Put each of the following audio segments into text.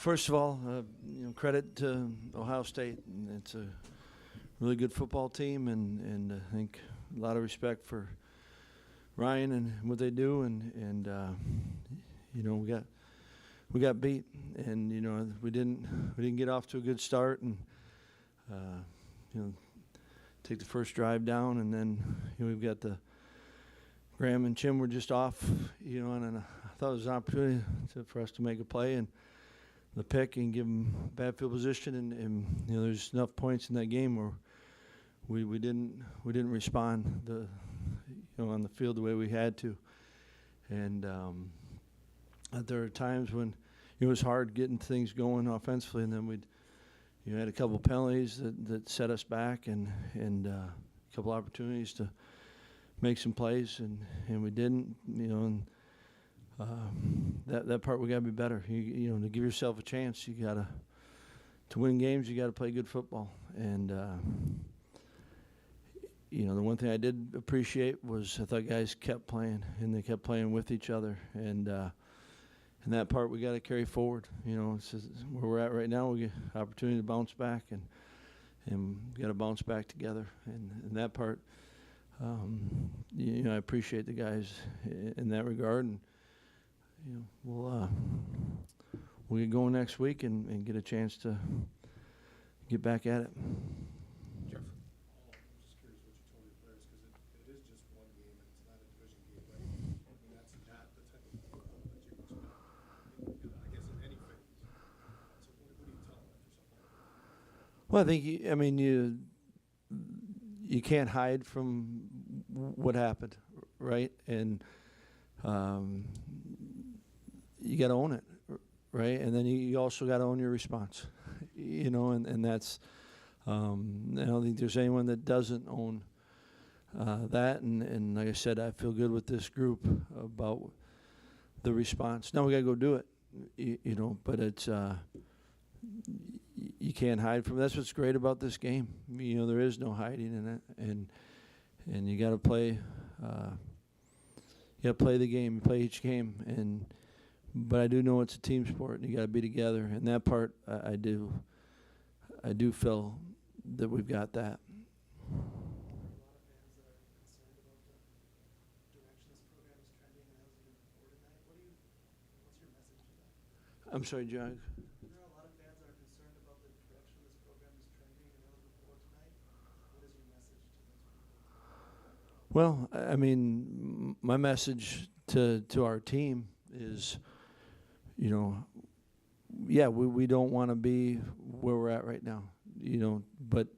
First of all, credit to Ohio State. And it's a really good football team, and I think a lot of respect for Ryan and what they do. And we got beat, and we didn't get off to a good start, and take the first drive down, and then we've got the Graham and Chim were just off, and I thought it was an opportunity for us to make a play and the pick and give them bad field position, and there's enough points in that game where we didn't respond on the field the way we had to, and there are times when it was hard getting things going offensively, and then we'd had a couple penalties that set us back, and a couple opportunities to make some plays, and we didn't, and that part we got to be better. To give yourself a chance, you got to win games. You got to play good football, and the one thing I did appreciate was I thought guys kept playing, and they kept playing with each other, and that part we got to carry forward. It's just where we're at right now. We get opportunity to bounce back, and we got to bounce back together, and that part. I appreciate the guys in that regard, and we'll get going next week and get a chance to get back at it. Jeff, I'm just curious what you told your players, because it is just one game and it's not a division game, right? And that's not the type of football that you expect, I guess, in any phase. So what do you tell them after something like that? Well, I think you can't hide from what happened, right? And you got to own it, right? And then you also got to own your response, and that's I don't think there's anyone that doesn't own that. And like I said, I feel good with this group about the response. Now we got to go do it, but it's you can't hide from it. That's what's great about this game. There is no hiding in it, and you got to play. You got to play the game. You play each game, but I do know it's a team sport, and you got to be together. And that part, I do feel that we've got that. I'm sorry, John. Well, I mean, my message to our team is, we don't want to be where we're at right now, but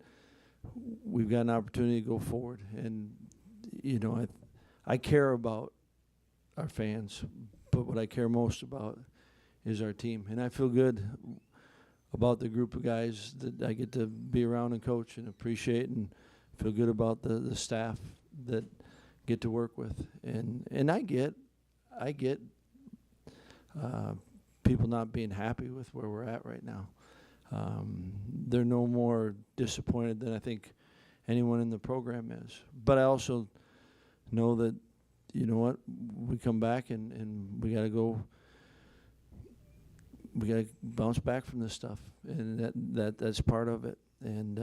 we've got an opportunity to go forward. And, I care about our fans, but what I care most about is our team. And I feel good about the group of guys that I get to be around and coach and appreciate, and feel good about the staff that get to work with, and I get people not being happy with where we're at right now. They're no more disappointed than I think anyone in the program is. But I also know that we come back and we got to go. We got to bounce back from this stuff, and that's part of it. And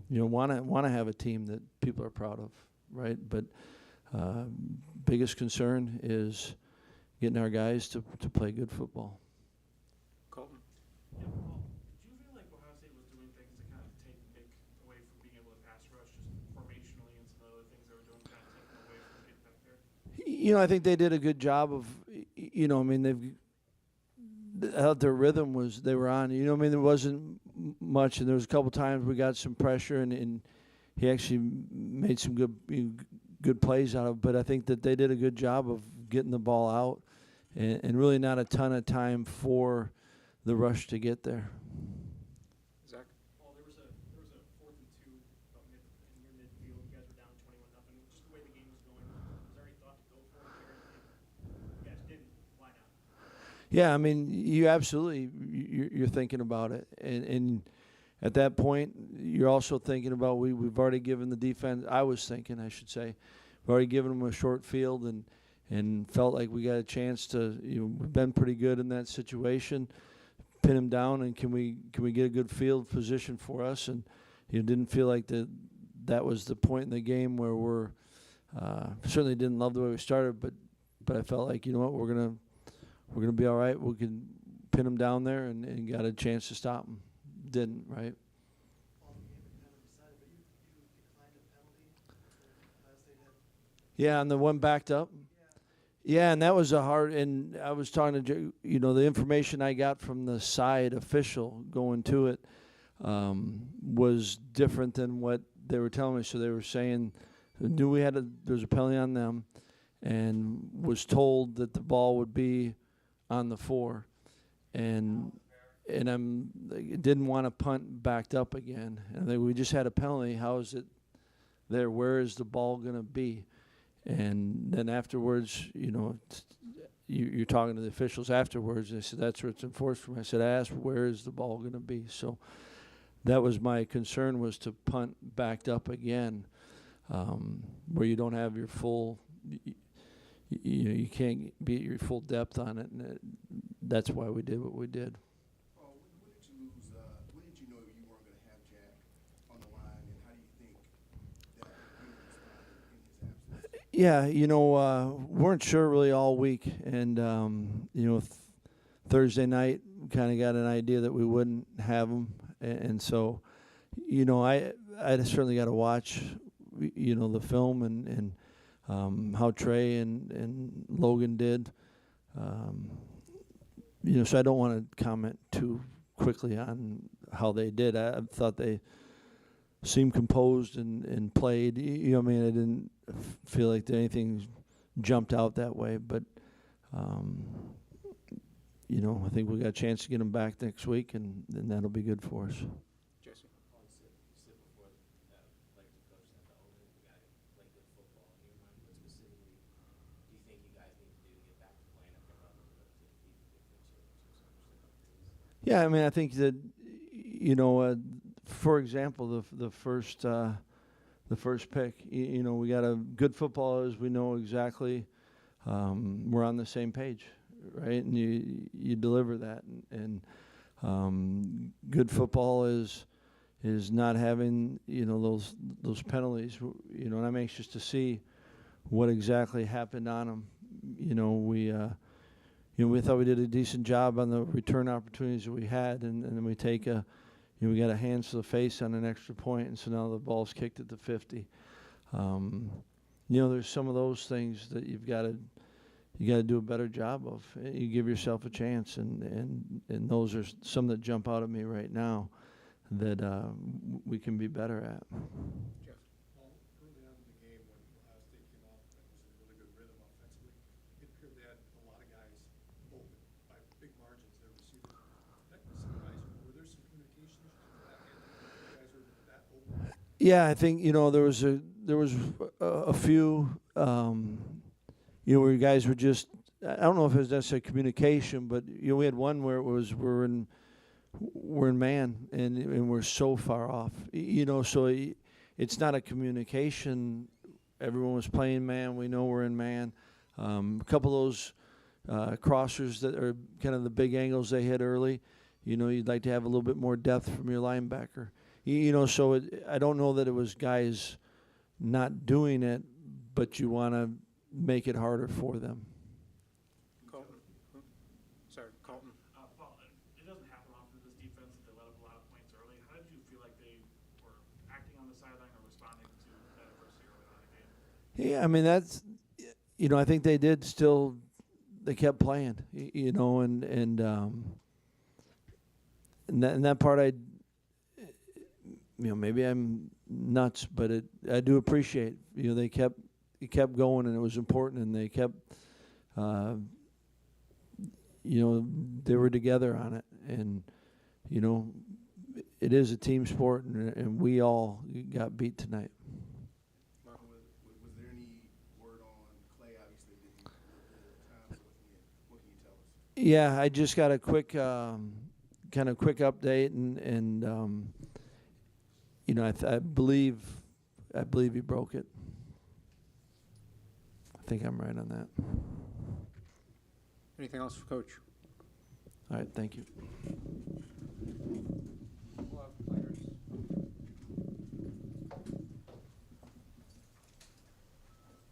want to have a team that people are proud of. Right, but biggest concern is getting our guys to play good football. Colton? Yeah, Paul, did you feel like Ohio State was doing things to kind of take Nick away from being able to pass rush, just formationally and some other things they were doing to kind of take him away from getting back there? I think they did a good job of, I thought their rhythm was, they were on. There wasn't much, and there was a couple times we got some pressure, and he actually made some good plays out of it. But I think that they did a good job of getting the ball out, and really not a ton of time for the rush to get there. Zach? Well, there was a 4th and 2 about in your midfield. You guys were down 21-0. Just the way the game was going, was there any thought to go for it there? You guys didn't. Why not? Yeah, I mean, you absolutely you're thinking about it, and at that point, you're also thinking about we've already given the defense. I was thinking, I should say, we've already given them a short field and felt like we got a chance to. We've been pretty good in that situation. pin him down, and can we get a good field position for us? And you didn't feel like that was the point in the game where we're certainly didn't love the way we started, but I felt like, you know what, we're gonna be all right. We can pin him down there and got a chance to stop him. Didn't, right? Yeah, and the one backed up. Yeah, and that was a hard. And I was talking to the information I got from the side official going to it was different than what they were telling me. So they were saying knew there was a penalty on them, and was told that the ball would be on the 4, and didn't want to punt backed up again. And we just had a penalty. How is it there? Where is the ball going to be? And then afterwards, you're talking to the officials afterwards. They said, that's where it's enforced from. I said, I asked, where is the ball going to be? So that was my concern, was to punt backed up again, where you don't have your full, you can't be at your full depth on it. And that's why we did what we did. When did you lose? When did you know you weren't going to have Jack on the line, and how do you think that you responded in his absence? Yeah, weren't sure really all week, and Thursday night kind of got an idea that we wouldn't have him, and so, I certainly got to watch, the film and how Trey and Logan did, so I don't want to comment too quickly on how they did. I thought they seemed composed and played. I didn't feel like anything jumped out that way, but I think we got a chance to get them back next week, and that'll be good for us. Jesse? Yeah, I think that for example, the first pick, we got a good footballers. We know exactly we're on the same page, right? And you deliver that, and good football is not having those penalties. And I'm anxious to see what exactly happened on them. We thought we did a decent job on the return opportunities that we had, and then we take we got a hands to the face on an extra point, and so now the ball's kicked at the 50. There's some of those things that you got to do a better job of. You give yourself a chance, and those are some that jump out at me right now that we can be better at. Jeff? Well, early on in the game when Ohio State came out and was in a really good rhythm offensively, it appeared they had a lot of guys open by big margins, their receivers. Were there some communication issues at the back end? You guys were that open? Yeah, I think there was a few where guys were just, I don't know if it was necessarily communication, but we had one where it was we're in man and we're so far off. So it's not a communication. Everyone was playing man. We know we're in man. A couple of those crossers that are kind of the big angles they hit early. You'd like to have a little bit more depth from your linebacker. So I don't know that it was guys not doing it, but you want to make it harder for them. Colton? Sorry, Colton. Paul, it doesn't happen often in this defense that they let up a lot of points early. How did you feel like they were acting on the sideline or responding to that adversity early on in the game? Yeah, that's, I think they did still, they kept playing, and that part maybe I'm nuts, but I do appreciate, they kept going, and it was important, and they kept, they were together on it, and, it is a team sport, and we all got beat tonight. Martin, was there any word on Clay? Obviously, did he times? What can you tell us? Yeah, I just got a quick, kind of quick update, and I believe he broke it. I think I'm right on that. Anything else for Coach? All right, thank you.